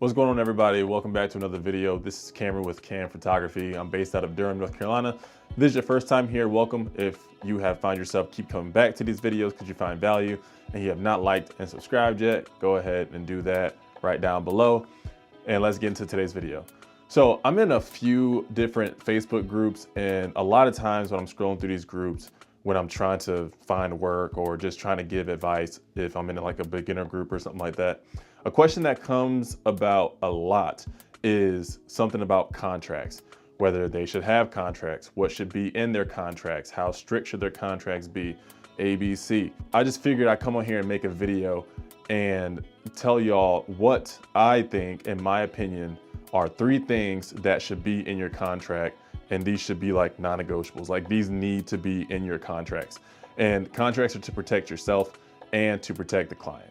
What's going on, everybody? Welcome back to another video. This is Cameron with K&F Photography. I'm based out of Durham, North Carolina. If this is your first time here, welcome. If you have found yourself keep coming back to these videos because you find value and you have not liked and subscribed yet, go ahead and do that right down below. And let's get into today's video. So I'm in a few different Facebook groups, and a lot of times when I'm scrolling through these groups, when I'm trying to find work or just trying to give advice, if I'm in like a beginner group or something like that, a question that comes about a lot is something about contracts, whether they should have contracts, what should be in their contracts, how strict should their contracts be, ABC. I just figured I'd come on here and make a video and tell y'all what I think, in my opinion, are 3 things that should be in your contract. And these should be like non-negotiables. Like, these need to be in your contracts. And contracts are to protect yourself and to protect the client.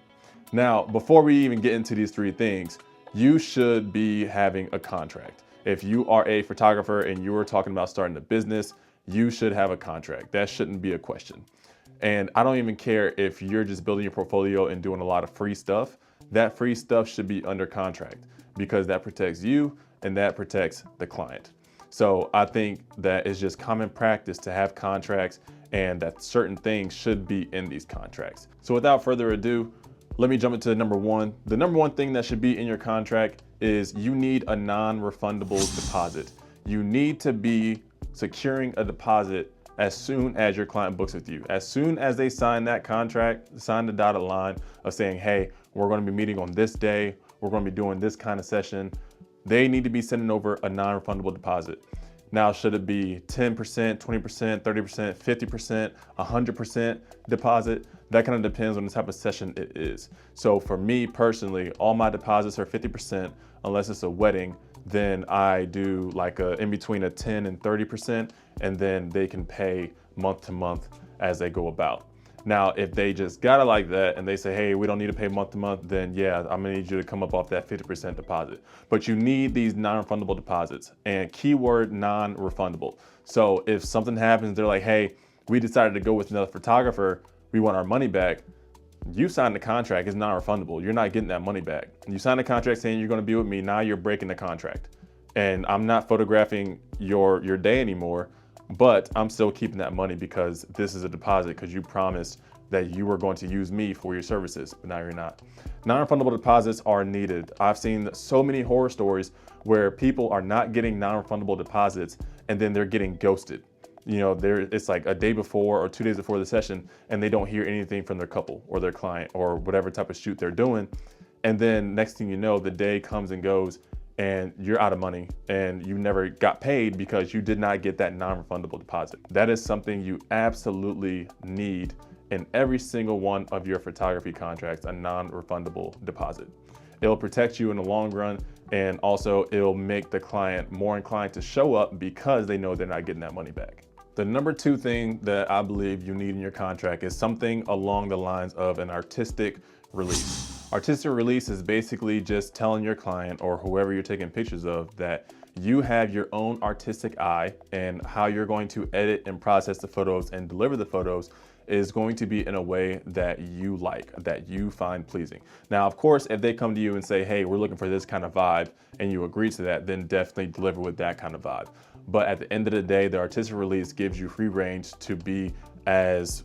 Now, before we even get into these 3 things, you should be having a contract. If you are a photographer and you are talking about starting a business, you should have a contract. That shouldn't be a question. And I don't even care if you're just building your portfolio and doing a lot of free stuff. That free stuff should be under contract, because that protects you and that protects the client. So I think that it's just common practice to have contracts, and that certain things should be in these contracts. So without further ado, let me jump into number 1. The number 1 thing that should be in your contract is you need a non-refundable deposit. You need to be securing a deposit as soon as your client books with you. As soon as they sign that contract, sign the dotted line of saying, hey, we're going to be meeting on this day, we're going to be doing this kind of session, they need to be sending over a non-refundable deposit. Now, should it be 10%, 20%, 30%, 50%, 100% deposit? That kind of depends on the type of session it is. So for me personally, all my deposits are 50%, unless it's a wedding. Then I do like in between a 10 and 30%, and then they can pay month to month as they go about. Now, if they just got it like that and they say, hey, we don't need to pay month to month, then yeah, I'm gonna need you to come up off that 50% deposit. But you need these non-refundable deposits, and keyword non-refundable. So if something happens, they're like, hey, we decided to go with another photographer, we want our money back. You signed the contract, it's non-refundable. You're not getting that money back. You signed a contract saying you're gonna be with me, now you're breaking the contract. And I'm not photographing your day anymore, but I'm still keeping that money because this is a deposit, because you promised that you were going to use me for your services, but now you're not. Non-refundable deposits are needed. I've seen so many horror stories where people are not getting non-refundable deposits and then they're getting ghosted. You know, it's like a day before or 2 days before the session, and they don't hear anything from their couple or their client or whatever type of shoot they're doing. And then next thing you know, the day comes and goes, and you're out of money and you never got paid because you did not get that non-refundable deposit. That is something you absolutely need in every single one of your photography contracts, a non-refundable deposit. It'll protect you in the long run, and also it'll make the client more inclined to show up because they know they're not getting that money back. The number 2 thing that I believe you need in your contract is something along the lines of an artistic release. Artistic release is basically just telling your client or whoever you're taking pictures of that you have your own artistic eye, and how you're going to edit and process the photos and deliver the photos is going to be in a way that you like, that you find pleasing. Now, of course, if they come to you and say, hey, we're looking for this kind of vibe, and you agree to that, then definitely deliver with that kind of vibe. But at the end of the day, the artistic release gives you free range to be as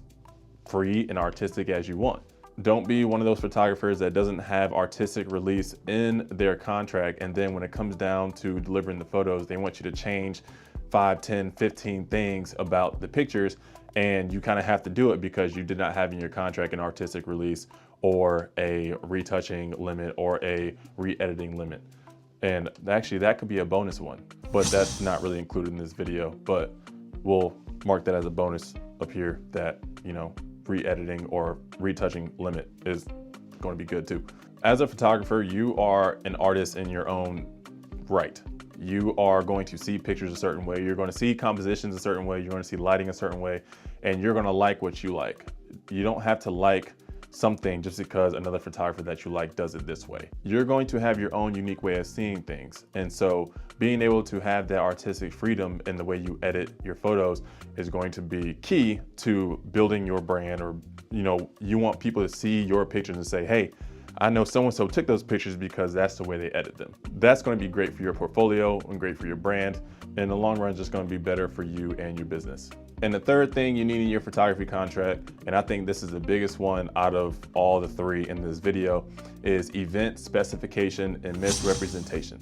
free and artistic as you want. Don't be one of those photographers that doesn't have artistic release in their contract, and then when it comes down to delivering the photos, they want you to change 5, 10, 15 things about the pictures, and you kind of have to do it because you did not have in your contract an artistic release or a retouching limit or a re-editing limit. And actually that could be a bonus one, but that's not really included in this video, but we'll mark that as a bonus up here, that, you know, re-editing or retouching limit is going to be good too. As a photographer, you are an artist in your own right. You are going to see pictures a certain way, you're going to see compositions a certain way, you're going to see lighting a certain way, and you're going to like what you like. You don't have to like something just because another photographer that you like does it this way. You're going to have your own unique way of seeing things. And so being able to have that artistic freedom in the way you edit your photos is going to be key to building your brand. Or, you know, you want people to see your pictures and say, hey, I know so-and-so took those pictures because that's the way they edit them. That's going to be great for your portfolio and great for your brand. In the long run, it's just going to be better for you and your business. And the third thing you need in your photography contract, and I think this is the biggest one out of all the three in this video, is event specification and misrepresentation.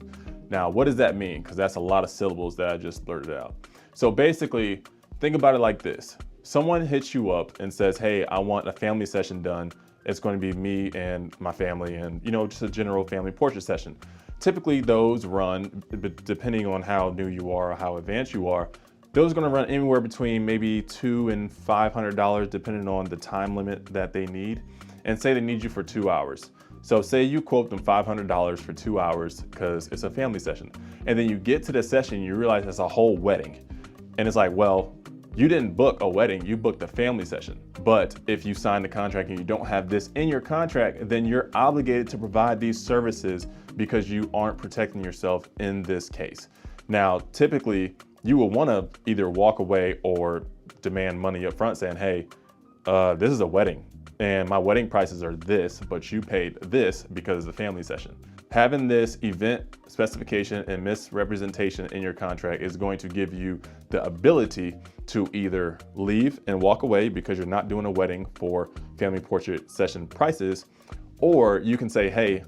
Now, what does that mean? Because that's a lot of syllables that I just blurted out. So basically, think about it like this. Someone hits you up and says, hey, I want a family session done. It's going to be me and my family and, just a general family portrait session. Typically those run, depending on how new you are or how advanced you are, those are going to run anywhere between maybe $200 and $500 depending on the time limit that they need. And say they need you for 2 hours. So say you quote them $500 for 2 hours because it's a family session. And then you get to the session, you realize it's a whole wedding. And it's like, well, you didn't book a wedding, you booked a family session. But if you sign the contract and you don't have this in your contract, then you're obligated to provide these services because you aren't protecting yourself in this case. Now, typically, you will want to either walk away or demand money up front saying, hey, this is a wedding and my wedding prices are this, but you paid this because it's a family session. Having this event specification and misrepresentation in your contract is going to give you the ability to either leave and walk away because you're not doing a wedding for family portrait session prices, or you can say, hey,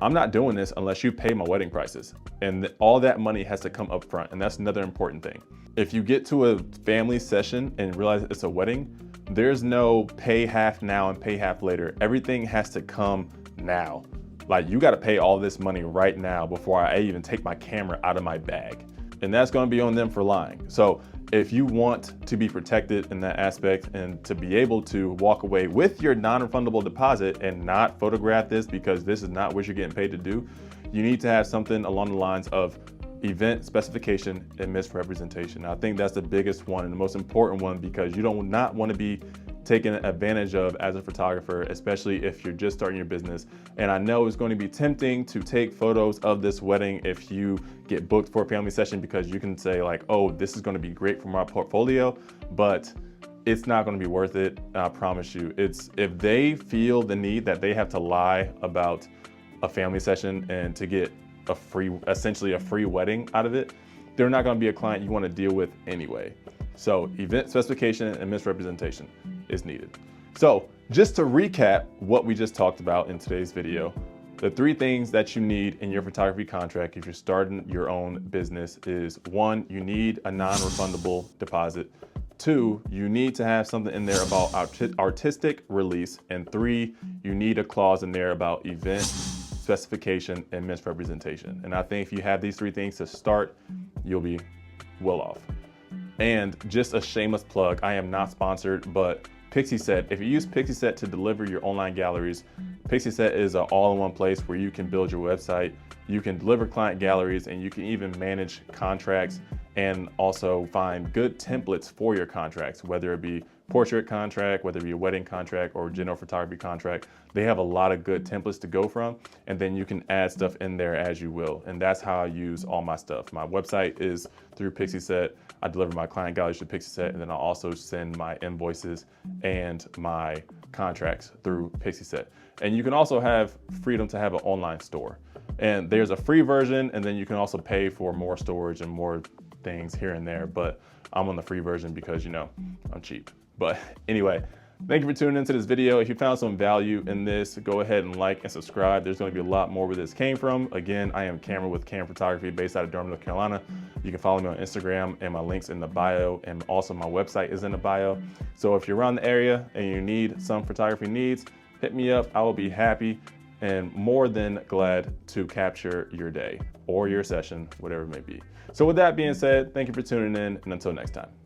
I'm not doing this unless you pay my wedding prices. And all that money has to come up front. And that's another important thing. If you get to a family session and realize it's a wedding, there's no pay half now and pay half later. Everything has to come now. Like, you got to pay all this money right now before I even take my camera out of my bag. And that's going to be on them for lying. So if you want to be protected in that aspect and to be able to walk away with your non-refundable deposit and not photograph this because this is not what you're getting paid to do, you need to have something along the lines of event specification and misrepresentation. I think that's the biggest one and the most important one because you don't not want to be taken advantage of as a photographer, especially if you're just starting your business. And I know it's going to be tempting to take photos of this wedding if you get booked for a family session because you can say like, oh, this is going to be great for my portfolio, but it's not going to be worth it. I promise you. It's if they feel the need that they have to lie about a family session and to get a free, essentially a free wedding out of it, they're not going to be a client you want to deal with anyway. So event specification and misrepresentation is needed. So just to recap what we just talked about in today's video, the three things that you need in your photography contract if you're starting your own business is 1, you need a non-refundable deposit. 2, you need to have something in there about artistic release. And 3, you need a clause in there about event specification and misrepresentation. And I think if you have these three things to start, you'll be well off. And just a shameless plug, I am not sponsored, but Pixieset, if you use Pixieset to deliver your online galleries, Pixieset is an all-in-one place where you can build your website, you can deliver client galleries, and you can even manage contracts and also find good templates for your contracts, whether it be portrait contract, whether it be a wedding contract or general photography contract. They have a lot of good templates to go from, and then you can add stuff in there as you will. And that's how I use all my stuff. My website is through Pixieset. I deliver my client galleries to Pixieset, and then I also send my invoices and my contracts through Pixieset. And you can also have freedom to have an online store. And there's a free version, and then you can also pay for more storage and more things here and there, but I'm on the free version because, I'm cheap. But anyway, thank you for tuning into this video. If you found some value in this, go ahead and like and subscribe. There's going to be a lot more where this came from. Again, I am Cameron with K&F Photography based out of Durham, North Carolina. You can follow me on Instagram and my link's in the bio, and also my website is in the bio. So if you're around the area and you need some photography needs, hit me up. I will be happy and more than glad to capture your day or your session, whatever it may be. So with that being said, thank you for tuning in, and until next time.